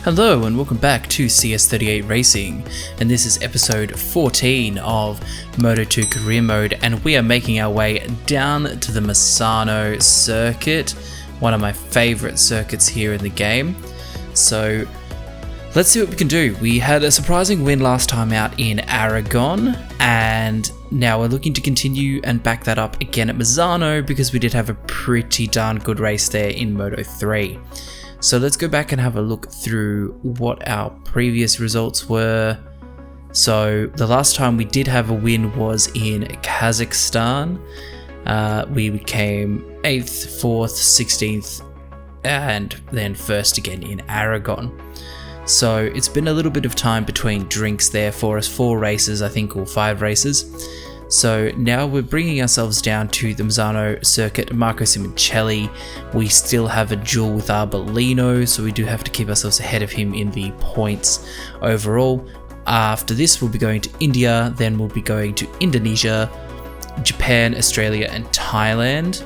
Hello and welcome back to CS38 Racing, and this is episode 14 of Moto2 Career Mode, and we are making our way down to the Misano circuit, one of my favourite circuits here in the game. So let's see what we can do. We had a surprising win last time out in Aragon, and now we're looking to continue and back that up again at Misano because we did have a pretty darn good race there in Moto3. So let's go back and have a look through what our previous results were. So the last time we did have a win was in Kazakhstan. We became 8th, 4th, 16th, and then 1st again in Aragon. So it's been a little bit of time between drinks there for us, 4 races I think, or 5 races. So now we're bringing ourselves down to the Misano circuit. Marco Simoncelli, we still have a duel with Arbolino, so we do have to keep ourselves ahead of him in the points overall. After this we'll be going to India, then we'll be going to Indonesia, Japan, Australia and Thailand.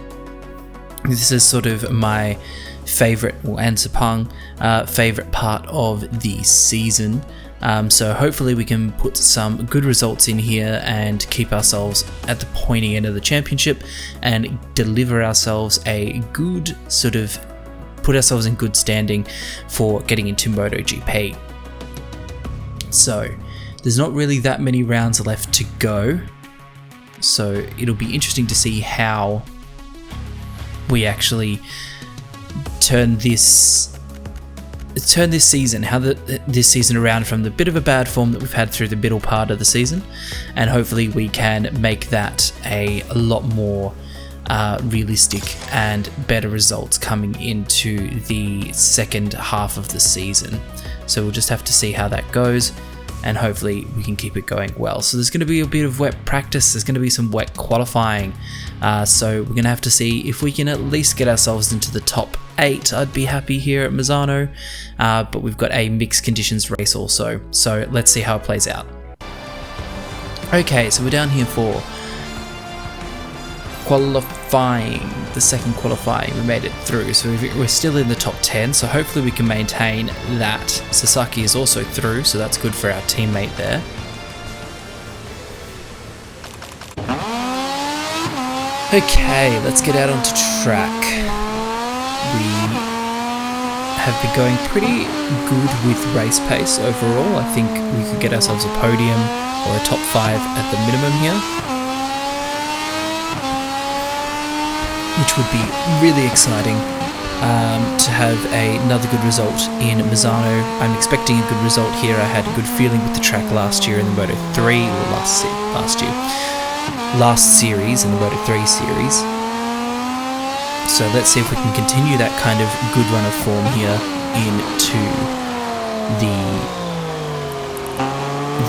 This is sort of my favourite, and Sepang, favourite part of the season. So hopefully we can put some good results in here and keep ourselves at the pointy end of the championship and deliver ourselves a good put ourselves in good standing for getting into MotoGP. So there's not really that many rounds left to go, so it'll be interesting to see how we actually turn this season around from the bit of a bad form that we've had through the middle part of the season, and hopefully we can make that a lot more realistic and better results coming into the second half of the season. So we'll just have to see how that goes, and hopefully we can keep it going well. So there's going to be a bit of wet practice, there's going to be some wet qualifying, so we're going to have to see if we can at least get ourselves into the top 8. I'd be happy here at Misano, but we've got a mixed conditions race also, so let's see how it plays out. Okay, so we're down here for qualifying, the second qualifying. We made it through, so we're still in the top 10, so hopefully we can maintain that. Sasaki is also through, so that's good for our teammate there. Okay, let's get out onto track. We have been going pretty good with race pace overall. I think we could get ourselves a podium or a top 5 at the minimum here, which would be really exciting to have another good result in Misano. I'm expecting a good result here. I had a good feeling with the track last year in the Moto3, or last series in the Moto3 series. So let's see if we can continue that kind of good run of form here into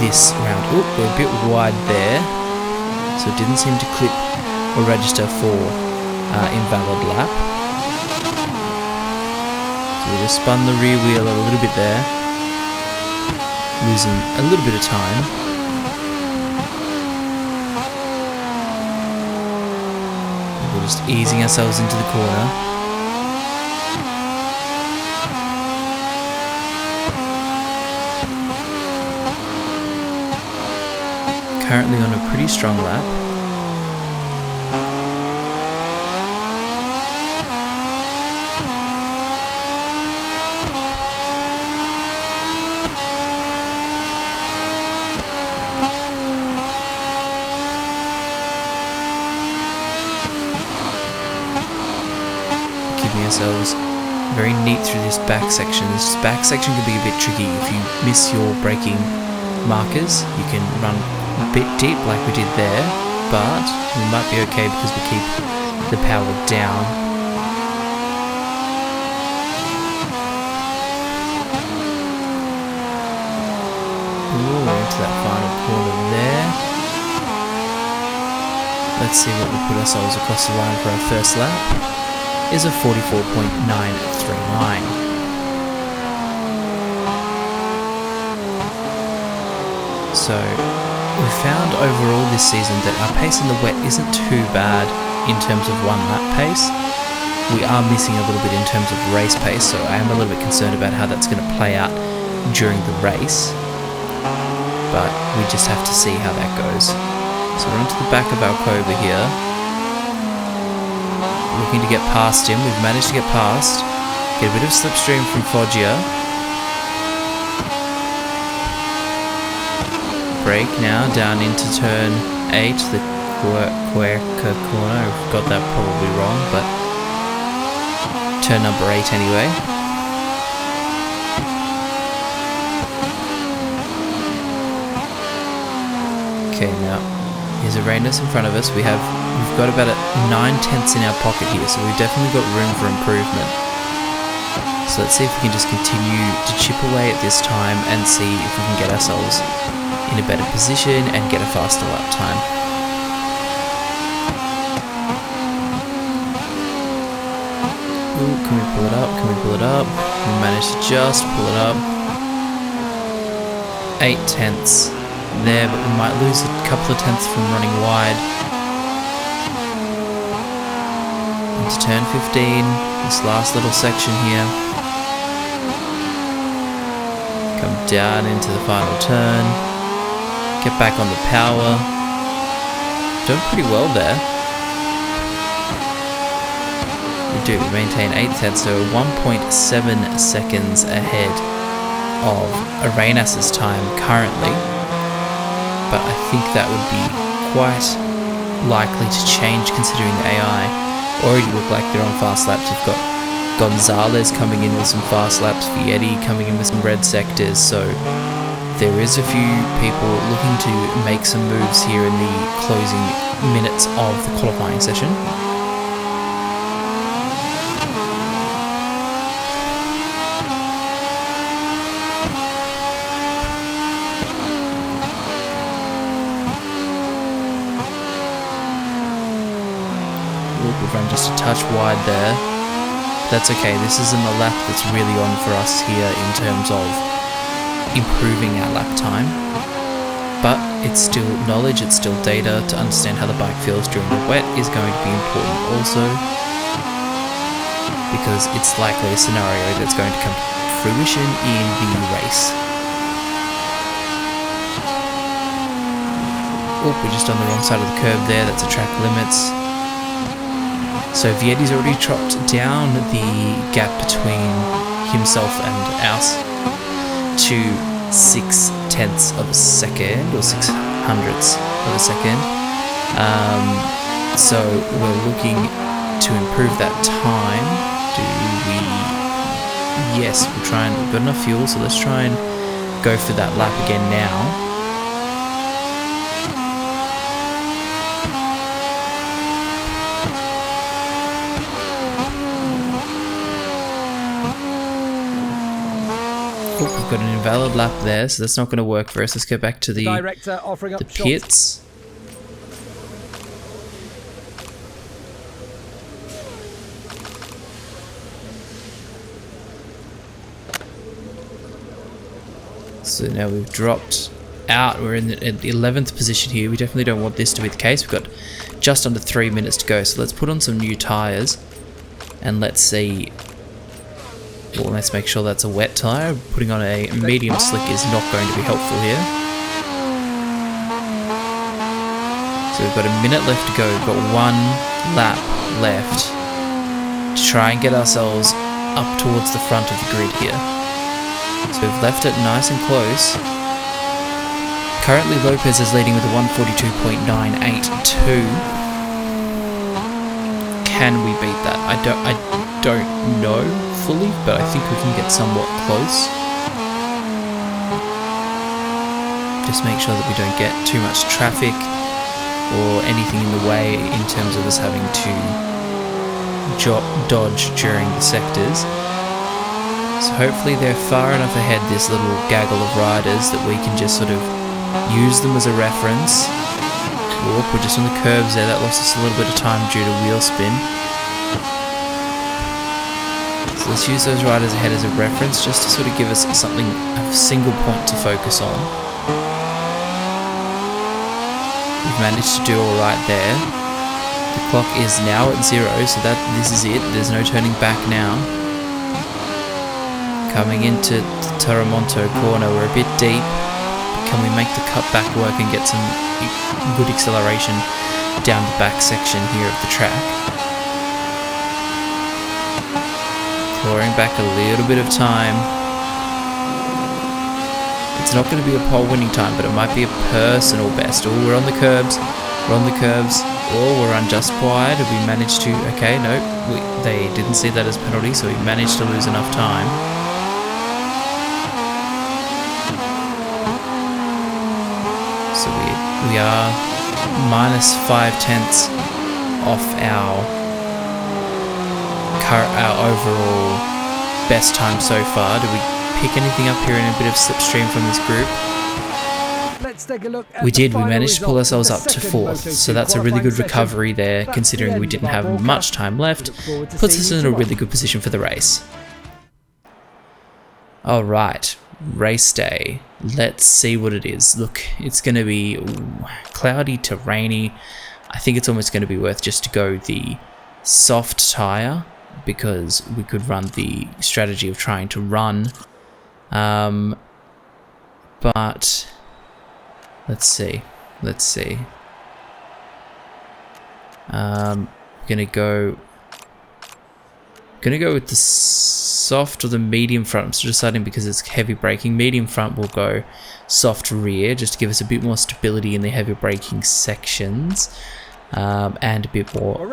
this round. Oh, we're a bit wide there, so it didn't seem to clip or register for invalid lap. So we just spun the rear wheel a little bit there, losing a little bit of time. We're just easing ourselves into the corner. Currently on a pretty strong lap. Ourselves very neat through this back section. This back section can be a bit tricky. If you miss your braking markers, you can run a bit deep like we did there, but we might be okay because we keep the power down. Ooh, into that final corner there. Let's see what we put ourselves across the line for our first lap. Is a 44.939. So we found overall this season that our pace in the wet isn't too bad in terms of 1 lap pace. we are missing a little bit in terms of race pace, so I am a little bit concerned about how that's going to play out during the race, but we just have to see how that goes. So we're onto the back of Alcoba here, looking to get past him. We've managed to get past, get a bit of slipstream from Foggia. Brake now down into turn 8, the Querca corner. I've got that probably wrong, but turn number 8 anyway. Okay, now here's Arenas in front of us. We've got about 9/10 in our pocket here, so we've definitely got room for improvement. So let's see if we can just continue to chip away at this time and see if we can get ourselves in a better position and get a faster lap time. Ooh, can we pull it up? Can we pull it up? We managed to just pull it up. 8/10 there, but we might lose a couple of tenths from running wide. Into turn 15, this last little section here. Come down into the final turn. Get back on the power. Doing pretty well there. We do maintain 8/10, so 1.7 seconds ahead of Arenas' time currently. But I think that would be quite likely to change considering the AI already look like they're on fast laps. We've got Gonzalez coming in with some fast laps, Vietti coming in with some red sectors, so there is a few people looking to make some moves here in the closing minutes of the qualifying session. We've run just a touch wide there. That's okay, this isn't a lap that's really on for us here in terms of improving our lap time, but it's still knowledge, it's still data. To understand how the bike feels during the wet is going to be important also, because it's likely a scenario that's going to come to fruition in the race. Oh, we're just on the wrong side of the curb there, that's a track limits. So Vietti's already chopped down the gap between himself and us to 6/10 of a second, or 6/100ths of a second. So we're looking to improve that time. Do we? Yes, we've got enough fuel, so let's try and go for that lap again now. We've got an invalid lap there, so that's not going to work for us. Let's go back to the pits. So now we've dropped out. We're in the 11th position here. We definitely don't want this to be the case. We've got just under 3 minutes to go, so let's put on some new tyres and let's see. Well, let's make sure that's a wet tyre. Putting on a medium slick is not going to be helpful here. So we've got a minute left to go. We've got one lap left to try and get ourselves up towards the front of the grid here. So we've left it nice and close. Currently Lopez is leading with a 142.982. Can we beat that? I don't know fully, but I think we can get somewhat close. Just make sure that we don't get too much traffic or anything in the way in terms of us having to dodge during the sectors. So hopefully they're far enough ahead, this little gaggle of riders, that we can just sort of use them as a reference. Oh, we're just on the curbs there. That lost us a little bit of time due to wheel spin. So let's use those riders ahead as a reference, just to sort of give us something, a single point to focus on. We've managed to do alright there. The clock is now at 0, so this is it. There's no turning back now. Coming into the Taramonto corner, we're a bit deep. Can we make the cut back work and get some good acceleration down the back section here of the track? Clawing back a little bit of time. It's not going to be a pole winning time, but it might be a personal best. Oh, we're on the curbs. We're on the curbs. Oh, we're on just wide. We managed to... Okay, no. They didn't see that as penalty, so we managed to lose enough time. So we are minus 5/10 off our overall best time so far. Do we pick anything up here in a bit of slipstream from this group? Let's take a look at We did. We managed to pull ourselves up to 4th, so that's a really good recovery there, considering we didn't have much time left. Puts us in a really good position for the race. Alright, race day. Let's see what it is. Look, it's going to be cloudy to rainy. I think it's almost going to be worth just to go the soft tyre, because we could run the strategy of trying to run. But let's see. Gonna go with the soft or the medium front. I'm still deciding because it's heavy braking. Medium front will go soft rear, just to give us a bit more stability in the heavy braking sections. And a bit more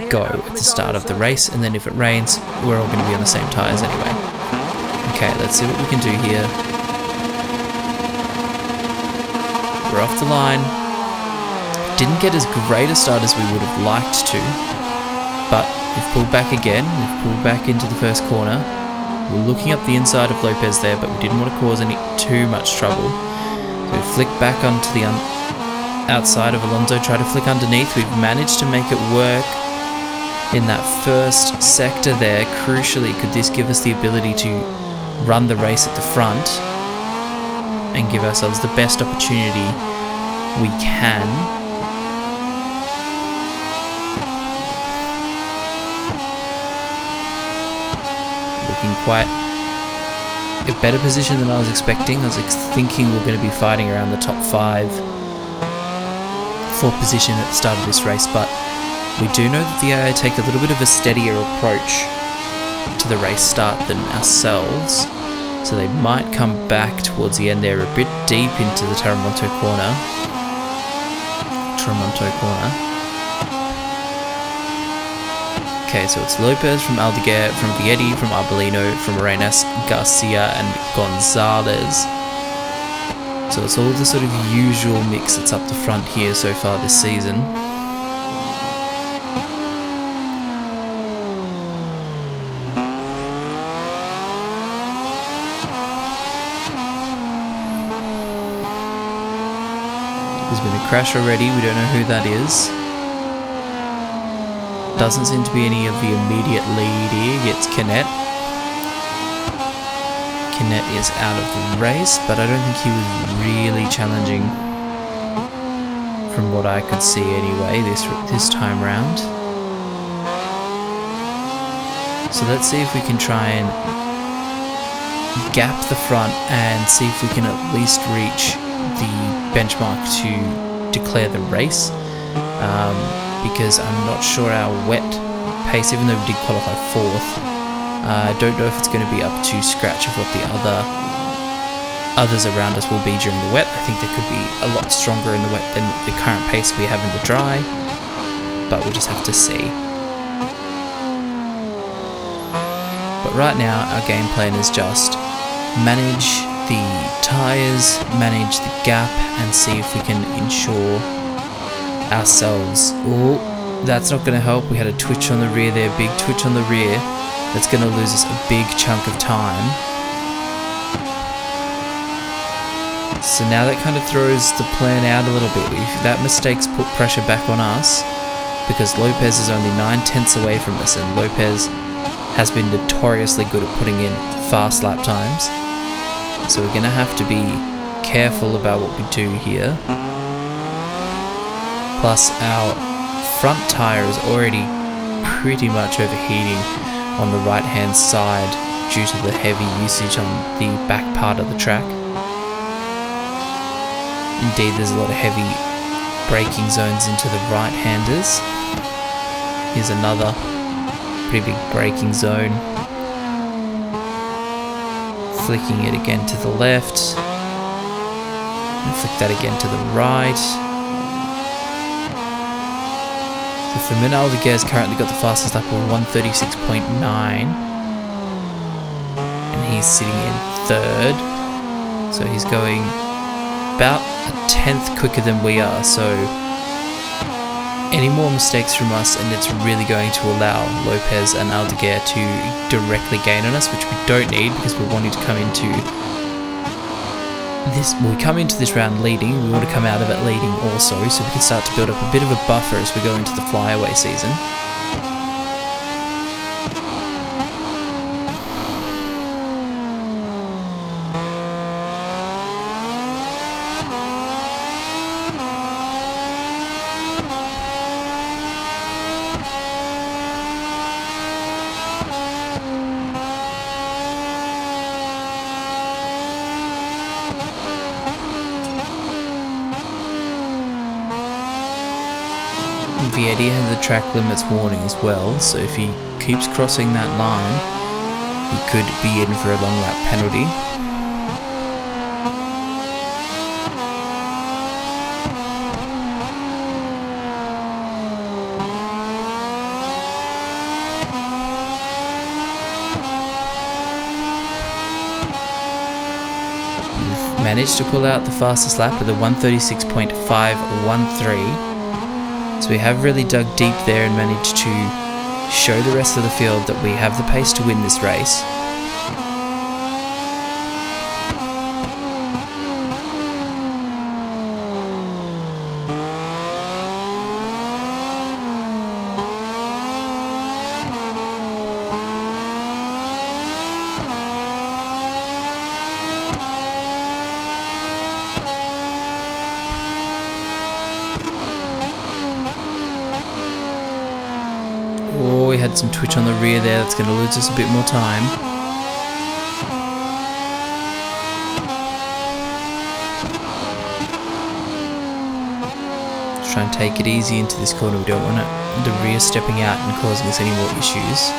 go at the start of the race, and then if it rains, we're all going to be on the same tyres anyway. Okay, let's see what we can do here. We're off the line. Didn't get as great a start as we would have liked to, but we've pulled back again. We've pulled back into the first corner. We're looking up the inside of Lopez there, but we didn't want to cause too much trouble. So we flicked back onto the outside of Alonso, try to flick underneath. We've managed to make it work in that first sector there. Crucially, could this give us the ability to run the race at the front and give ourselves the best opportunity we can? Looking quite a better position than I was expecting. I was thinking we're going to be fighting around the top 5 for position at the start of this race, but we do know that the AI take a little bit of a steadier approach to the race start than ourselves, so they might come back towards the end there a bit deep into the Taramonto corner. Okay, so it's Lopez from Aldeguer, from Vietti, from Arbolino, from Arenas, Garcia and Gonzalez. So it's all the sort of usual mix that's up the front here so far this season. There's been a crash already, we don't know who that is. Doesn't seem to be any of the immediate lead here. It's Canet. Canet is out of the race, but I don't think he was really challenging from what I could see anyway this time round. So let's see if we can try and gap the front and see if we can at least reach the benchmark to declare the race, because I'm not sure our wet pace, even though we did qualify 4th, I don't know if it's going to be up to scratch of what the others around us will be during the wet. I think they could be a lot stronger in the wet than the current pace we have in the dry, but we'll just have to see. But right now our game plan is just manage the tyres, manage the gap, and see if we can ensure ourselves... Oh, that's not going to help. We had a twitch on the rear there, big twitch on the rear. That's going to lose us a big chunk of time. So now that kind of throws the plan out a little bit. If that mistake's put pressure back on us, because Lopez is only 9/10 away from us, and Lopez has been notoriously good at putting in fast lap times. So we're going to have to be careful about what we do here. Plus our front tyre is already pretty much overheating on the right hand side due to the heavy usage on the back part of the track. Indeed, there's a lot of heavy braking zones into the right-handers. Here's another pretty big braking zone. Flicking it again to the left. And flick that again to the right. So Fermin Aldeguer's currently got the fastest lap of 1:36.9. And he's sitting in third. So he's going about a tenth quicker than we are, so any more mistakes from us and it's really going to allow Lopez and Aldeguer to directly gain on us, which we don't need because we're wanting to come into this. We come into this round leading, we want to come out of it leading also, so we can start to build up a bit of a buffer as we go into the flyaway season. Vietti has the track limits warning as well, so if he keeps crossing that line, he could be in for a long lap penalty. We've managed to pull out the fastest lap with a 1:36.513. So we have really dug deep there and managed to show the rest of the field that we have the pace to win this race. Oh, we had some twitch on the rear there, that's going to lose us a bit more time. Let's try and take it easy into this corner, we don't want the rear stepping out and causing us any more issues.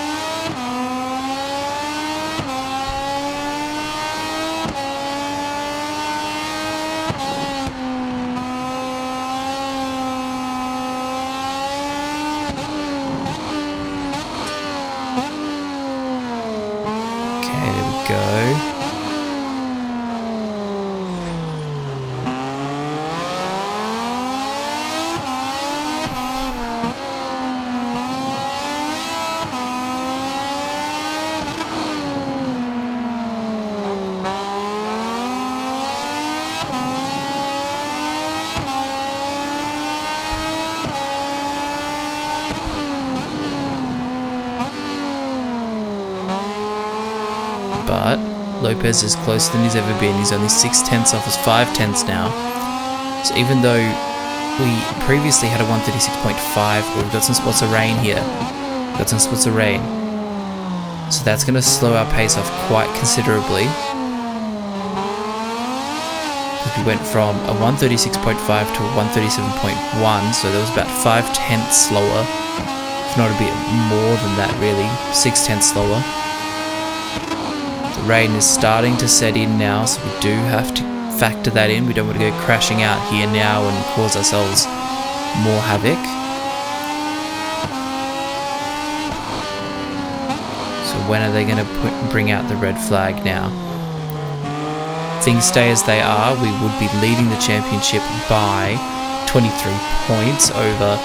But Lopez is closer than he's ever been. He's only 6/10 off us 5/10 now. So even though we previously had a 1:36.5, we've got some spots of rain here. Got some spots of rain. So that's going to slow our pace off quite considerably. We went from a 1:36.5 to a 1:37.1, so that was about 5/10 slower. If not a bit more than that really, 6/10 slower. Rain is starting to set in now, so we do have to factor that in. We don't want to go crashing out here now and cause ourselves more havoc. So when are they going to bring out the red flag now? Things stay as they are, we would be leading the championship by 23 points over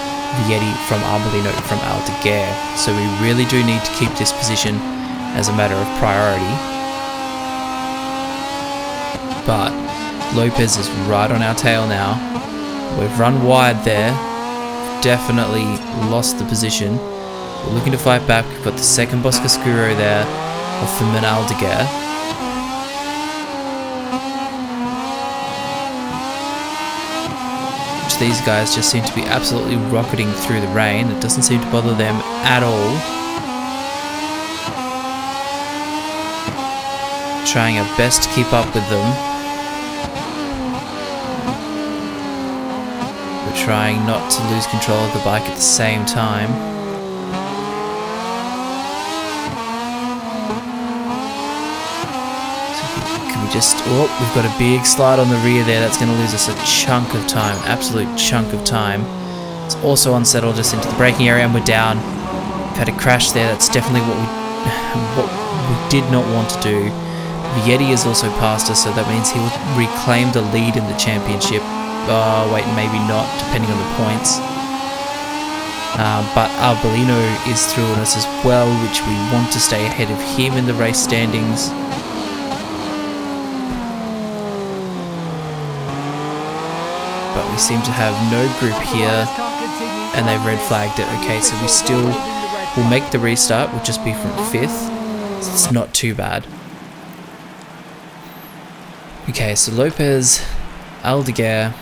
Vietti from Arbolino from Aldeguer. So we really do need to keep this position as a matter of priority. But Lopez is right on our tail now. We've run wide there. Definitely lost the position. We're looking to fight back. We've got the second Boscoscuro there of Fermin Aldeguer. these guys just seem to be absolutely rocketing through the rain. It doesn't seem to bother them at all. Trying our best to keep up with them. We're trying not to lose control of the bike at the same time. Oh, we've got a big slide on the rear there. That's going to lose us a chunk of time, absolute chunk of time. It's also unsettled us into the braking area and we're down. We've had a crash there. That's definitely what we did not want to do. Vietti has also passed us, so that means he will reclaim the lead in the championship. Oh, wait, maybe not, depending on the points. But Arbolino is through on us as well, which we want to stay ahead of him in the race standings. But we seem to have no group here, and they've red flagged it. Okay, so we still will make the restart. We'll just be from 5th. So it's not too bad. Okay, so Lopez, Aldeguer,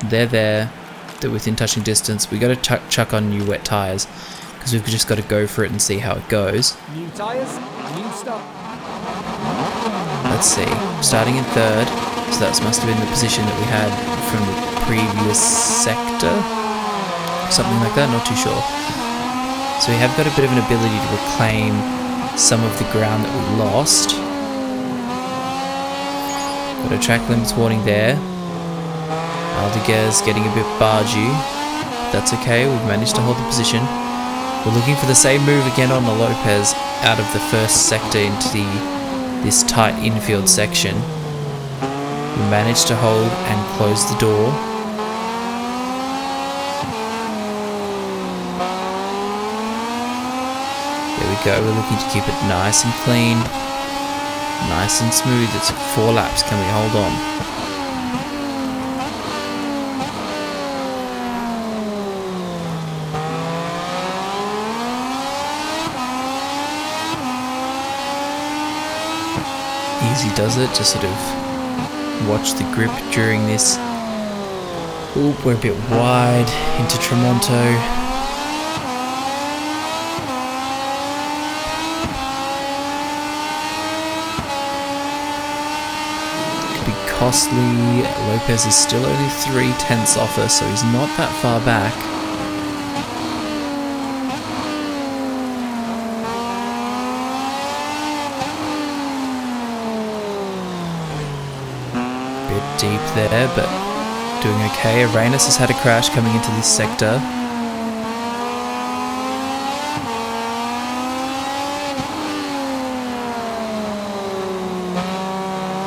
they're there. They're within touching distance. We got to chuck on new wet tyres because we've just got to go for it and see how it goes. New tyres, new stop. Let's see. Starting in 3rd. So that must have been the position that we had from the previous sector. Something like that, not too sure. So we have got a bit of an ability to reclaim some of the ground that we lost. Got a track limits warning there. Aldeguer's getting a bit bargy. That's okay, we've managed to hold the position. We're looking for the same move again on the Lopez out of the first sector into this tight infield section. We managed to hold and close the door. There we go, we're looking to keep it nice and clean, nice and smooth. It's 4 laps, can we hold on? Easy does it, just sort of watch the grip during this. Oop, we're a bit wide into Tramonto. Could be costly. Lopez is still only 3/10 off us, so he's not that far back. Deep there, but doing okay. Arenas has had a crash coming into this sector.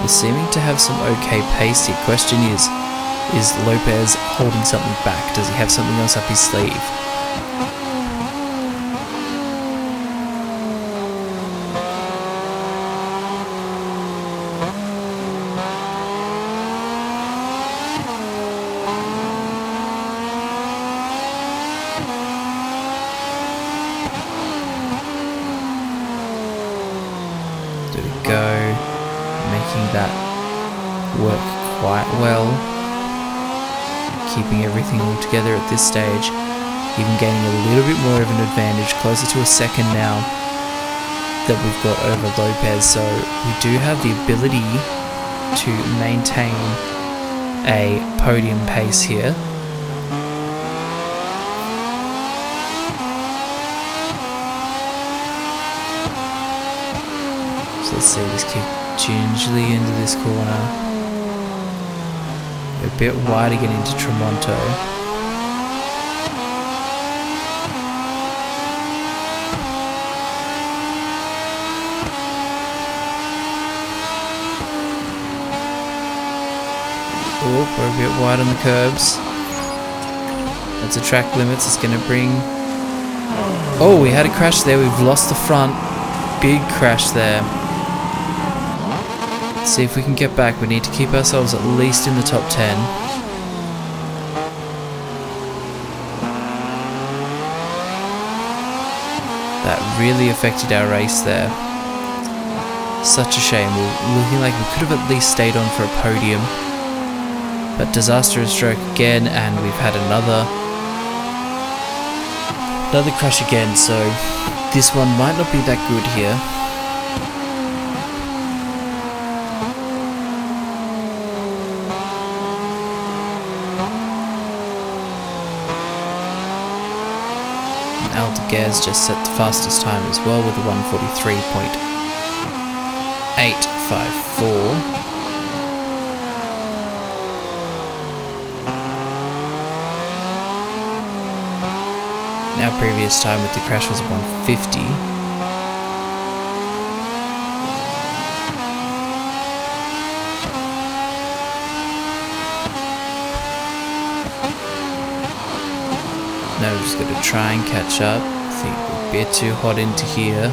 We're seeming to have some okay pace here. Question is Lopez holding something back? Does he have something else up his sleeve? That work quite well, keeping everything all together at this stage, even gaining a little bit more of an advantage, closer to a second now that we've got over Lopez, so we do have the ability to maintain a podium pace here. So let's see, just keep gingerly into this corner. A bit wide again into Tramonto. Oh, we're a bit wide on the curbs. That's a track limits. It's going to bring... Oh, we had a crash there. We've lost the front. Big crash there. See if we can get back. We need to keep ourselves at least in the top 10. That really affected our race there. Such a shame. We're looking like we could have at least stayed on for a podium. But disastrous stroke again, and we've had another crash again, so this one might not be that good here. Aldeguer's just set the fastest time as well with a 1:43.854. Our previous time with the crash was 1:50. Now we're just going to try and catch up. I think we're a bit too hot into here.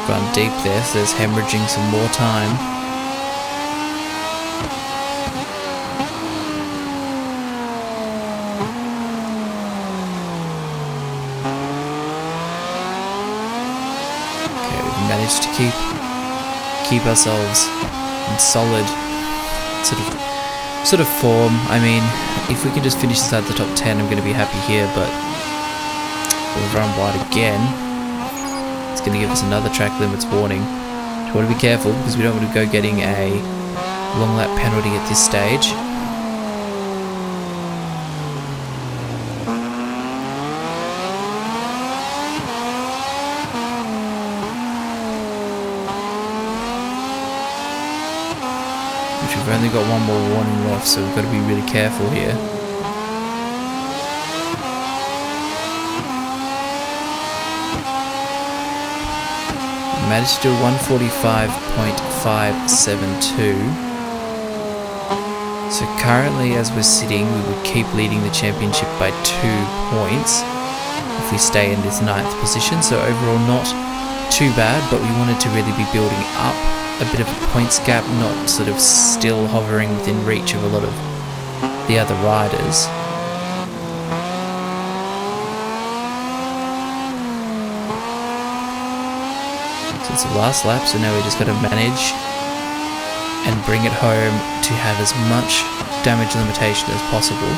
Run deep there, so there's hemorrhaging some more time. Managed to keep ourselves in solid sort of form. I mean, if we can just finish inside the top 10, I'm going to be happy here, but we'll run wide again. It's going to give us another track limits warning. We want to be careful because we don't want to go getting a long lap penalty at this stage. We've only got one more warning left, so we've got to be really careful here. We managed to do 1:45.572. So currently, as we're sitting, we would keep leading the championship by 2 points if we stay in this 9th position. So overall, not too bad, but we wanted to really be building up a bit of a points gap, not sort of still hovering within reach of a lot of the other riders. So it's the last lap, so now we just got to manage and bring it home to have as much damage limitation as possible.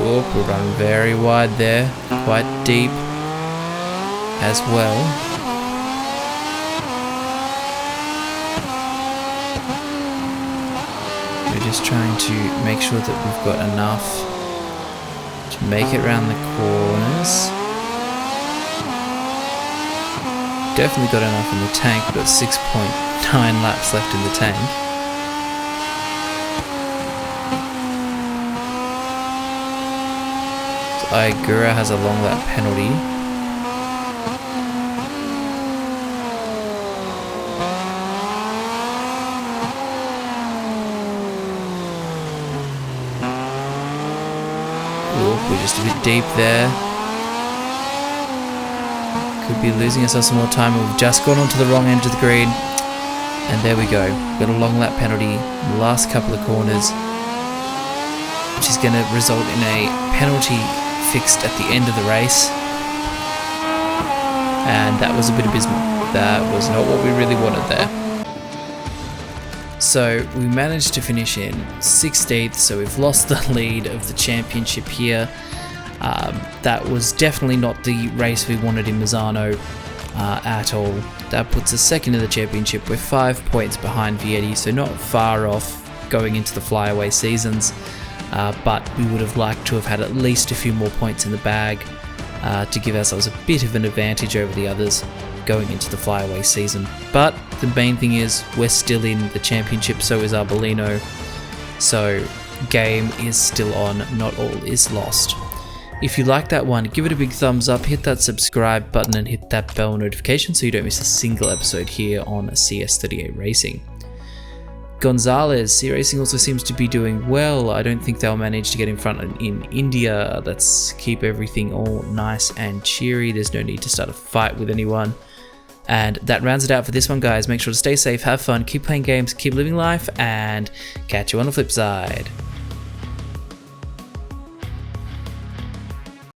Whoop, we're running very wide there, quite deep as well. We're just trying to make sure that we've got enough to make it around the corners. Definitely got enough in the tank. We've got 6.9 laps left in the tank. So Aigura has a long lap penalty. We're just a bit deep there. Could be losing ourselves some more time. We've just gone onto the wrong end of the green. And there we go. Got a long lap penalty in the last couple of corners, which is going to result in a penalty fixed at the end of the race. And that was a bit abysmal. That was not what we really wanted there. So we managed to finish in 16th, so we've lost the lead of the championship here. That was definitely not the race we wanted in Misano at all. That puts us second in the championship. We're 5 points behind Vietti, so not far off going into the flyaway seasons. But we would have liked to have had at least a few more points in the bag to give ourselves a bit of an advantage over the others going into the flyaway season. But the main thing is we're still in the championship, so is Arbolino. So game is still on, not all is lost. If you like that one, give it a big thumbs up, hit that subscribe button and hit that bell notification so you don't miss a single episode here on CS38 Racing. Gonzalez, C Racing also seems to be doing well. I don't think they'll manage to get in front in India. Let's keep everything all nice and cheery. There's no need to start a fight with anyone. And that rounds it out for this one, guys. Make sure to stay safe, have fun, keep playing games, keep living life, and catch you on the flip side.